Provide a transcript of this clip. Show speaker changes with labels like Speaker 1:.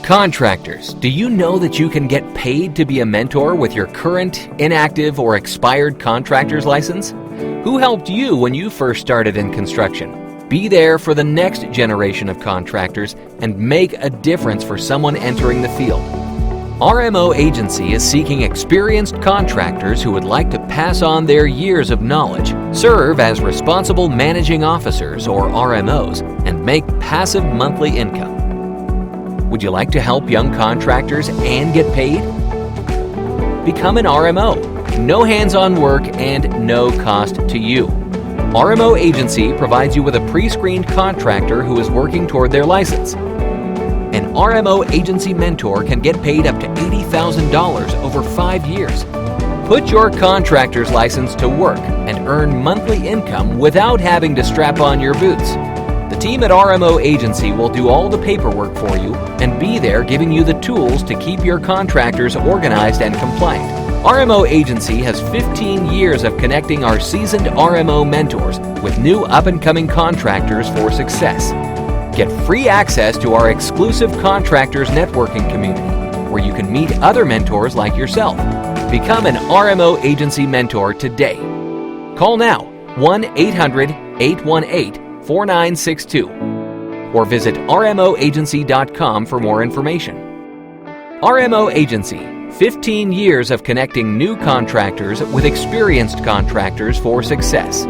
Speaker 1: Contractors, do you know that you can get paid to be a mentor with your current, inactive, or expired contractor's license? Who helped you when you first started in construction? Be there for the next generation of contractors and make a difference for someone entering the field. RMO Agency is seeking experienced contractors who would like to pass on their years of knowledge, serve as responsible managing officers or RMOs, and make passive monthly income. Would you like to help young contractors and get paid? Become an RMO. No hands-on work and no cost to you. RMO Agency provides you with a pre-screened contractor who is working toward their license. An RMO Agency mentor can get paid up to $80,000 over 5 years. Put your contractor's license to work and earn monthly income without having to strap on your boots. The team at RMO Agency will do all the paperwork for you and be there giving you the tools to keep your contractors organized and compliant. RMO Agency has 15 years of connecting our seasoned RMO mentors with new up-and-coming contractors for success. Get free access to our exclusive Contractors networking community, where you can meet other mentors like yourself. Become an RMO Agency mentor today. Call now 1-800-818-4962 or visit rmoagency.com for more information. RMO Agency, 15 years of connecting new contractors with experienced contractors for success.